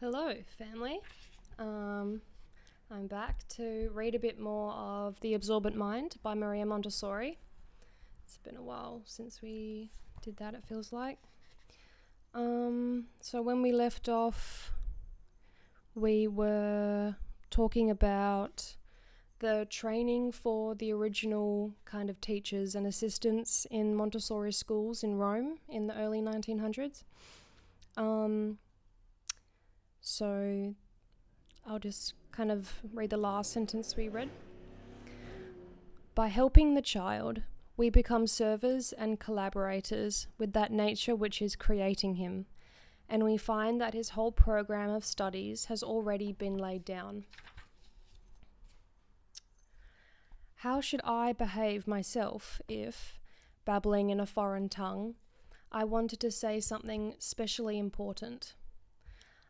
Hello, family. I'm back to read a bit more of The Absorbant Mind by Montessori. It's been a while since we did that, it feels like. So when we left off, we were talking about the training for the original kind of teachers and assistants in Montessori schools in Rome in the early 1900s. So I'll just kind of read the last sentence we read. By helping the child, we become servers and collaborators with that nature which is creating him, and we find that his whole program of studies has already been laid down. How should I behave myself if, babbling in a foreign tongue, I wanted to say something specially important?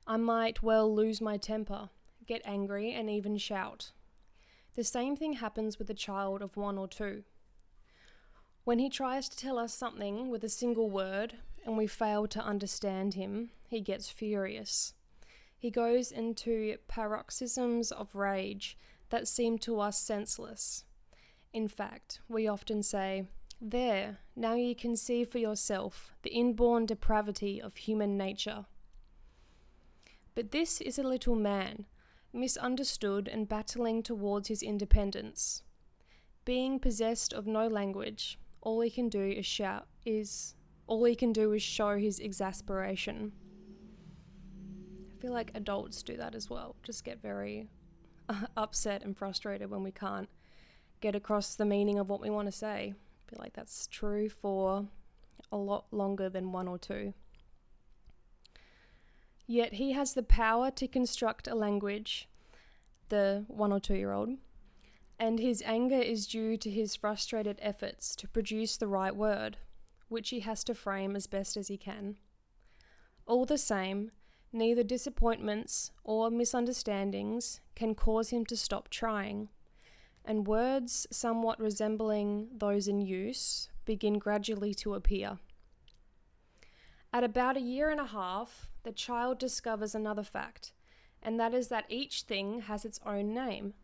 I might well lose my temper, get angry, and even shout. The same thing happens with a child of 1 or 2. When he tries to tell us something with a single word and we fail to understand him, he gets furious. He goes into paroxysms of rage that seem to us senseless. In fact, we often say, "There, now you can see for yourself the inborn depravity of human nature." But this is a little man, misunderstood and battling towards his independence. Being possessed of no language, all he can do is show his exasperation. I feel like adults do that as well, just get very upset and frustrated when we can't get across the meaning of what we want to say. I feel like that's true for a lot longer than 1 or 2. Yet he has the power to construct a language, the 1 or 2-year-old, and his anger is due to his frustrated efforts to produce the right word, which he has to frame as best as he can. All the same, neither disappointments or misunderstandings can cause him to stop trying, and words somewhat resembling those in use begin gradually to appear. At about 1.5 years, the child discovers another fact, and that is that each thing has its own name.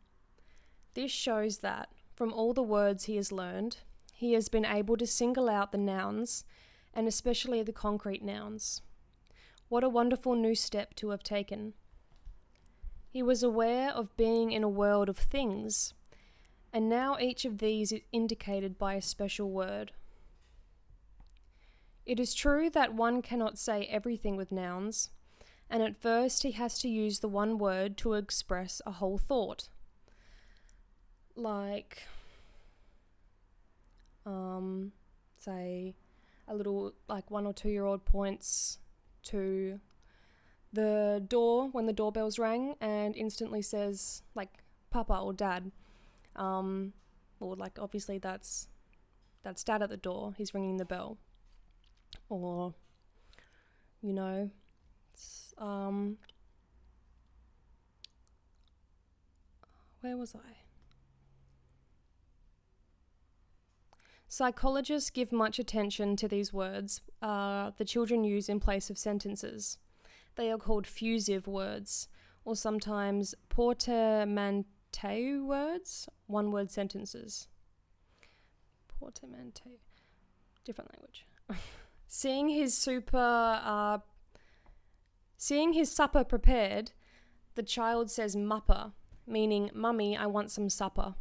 This shows that, from all the words he has learned, he has been able to single out the nouns, and especially the concrete nouns. What a wonderful new step to have taken. He was aware of being in a world of things, and now each of these is indicated by a special word. It is true that one cannot say everything with nouns, and at first he has to use the one word to express a whole thought. Like, say, a little, 1 or 2-year-old points to the door when the doorbell's rang and instantly says, Papa or Dad. Obviously that's Dad at the door, he's ringing the bell. Or, where was I? Psychologists give much attention to these words the children use in place of sentences. They are called fusive words, or sometimes portmanteau words, one-word sentences. Portmanteau, different language. Seeing his supper prepared, the child says muppa, meaning, "Mummy, I want some supper."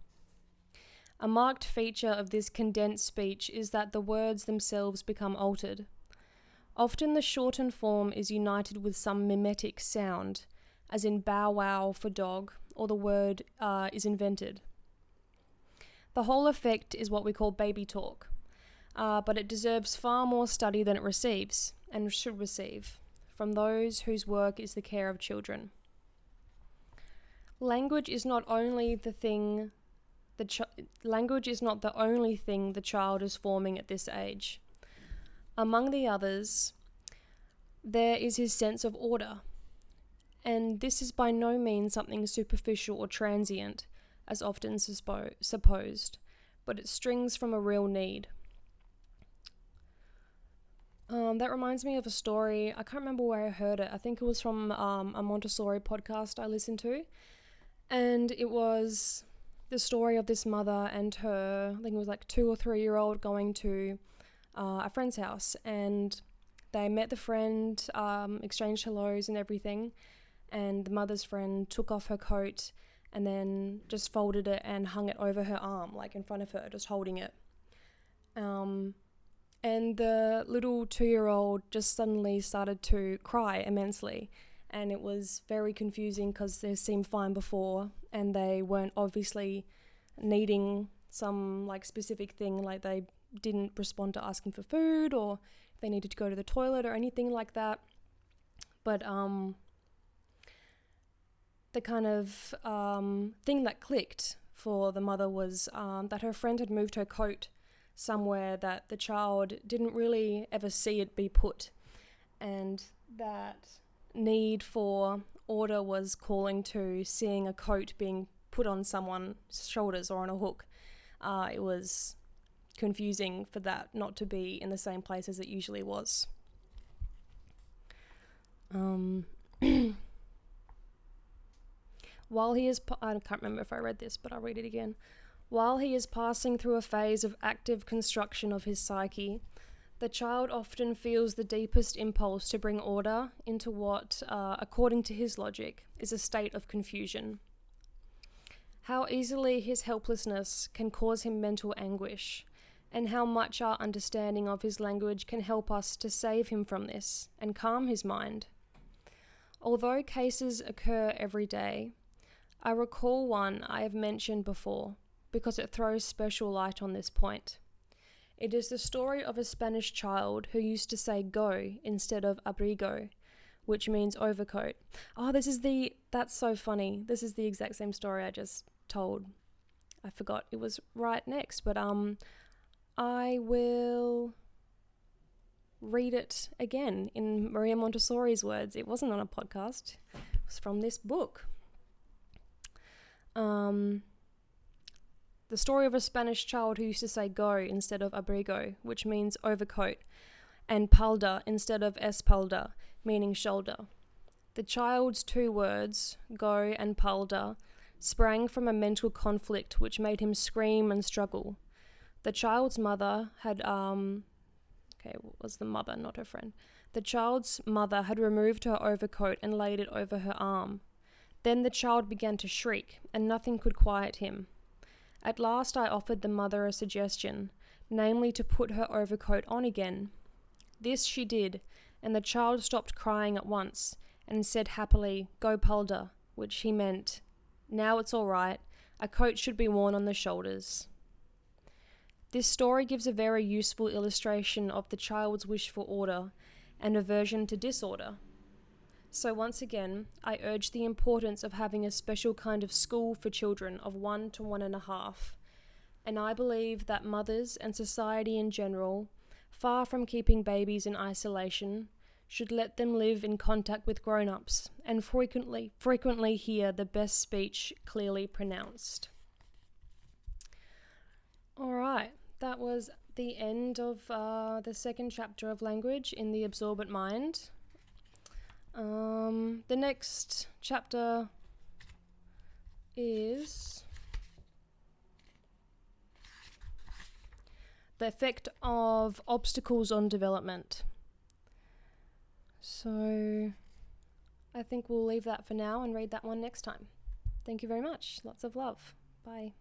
A marked feature of this condensed speech is that the words themselves become altered. Often the shortened form is united with some mimetic sound, as in bow wow for dog, or the word is invented. The whole effect is what we call baby talk. But it deserves far more study than it receives, and should receive, from those whose work is the care of children. Language is not the only thing the child is forming at this age. Among the others, there is his sense of order, and this is by no means something superficial or transient, as often supposed, but it springs from a real need. That reminds me of a story. I can't remember where I heard it. I think it was from a Montessori podcast I listened to. And it was the story of this mother and her, I think it was like 2 or 3 year old, going to a friend's house. And they met the friend, exchanged hellos and everything. And the mother's friend took off her coat and then just folded it and hung it over her arm, like in front of her, just holding it. And the little 2-year-old just suddenly started to cry immensely. And it was very confusing because they seemed fine before and they weren't obviously needing some like specific thing, like they didn't respond to asking for food or if they needed to go to the toilet or anything like that. But the kind of thing that clicked for the mother was that her friend had moved her coat somewhere that the child didn't really ever see it be put, and that need for order was calling to seeing a coat being put on someone's shoulders or on a hook. It was confusing for that not to be in the same place as it usually was. While he is, I can't remember if I read this, but I'll read it again. While he is passing through a phase of active construction of his psyche, the child often feels the deepest impulse to bring order into what, according to his logic, is a state of confusion. How easily his helplessness can cause him mental anguish, and how much our understanding of his language can help us to save him from this and calm his mind. Although cases occur every day, I recall one I have mentioned before because it throws special light on this point. It is the story of a Spanish child who used to say go instead of abrigo, which means overcoat. Oh, that's so funny. This is the exact same story I just told. I forgot it was right next, but I will read it again in Maria Montessori's words. It wasn't on a podcast. It was from this book. The story of a Spanish child who used to say go instead of abrigo, which means overcoat, and palda instead of espalda, meaning shoulder. The child's 2 words, go and palda, sprang from a mental conflict which made him scream and struggle. The child's mother had, it was the mother, not her friend. The child's mother had removed her overcoat and laid it over her arm. Then the child began to shriek, and nothing could quiet him. At last I offered the mother a suggestion, namely to put her overcoat on again. This she did, and the child stopped crying at once, and said happily, go palda, which he meant, now it's all right, a coat should be worn on the shoulders. This story gives a very useful illustration of the child's wish for order and aversion to disorder. So once again, I urge the importance of having a special kind of school for children of 1 to 1.5, and I believe that mothers and society in general, far from keeping babies in isolation, should let them live in contact with grown-ups and frequently hear the best speech clearly pronounced. All right, that was the end of the second chapter of language in the Absorbant Mind. The next chapter is the effect of obstacles on development. So I think we'll leave that for now and read that one next time. Thank you very much. Lots of love. Bye.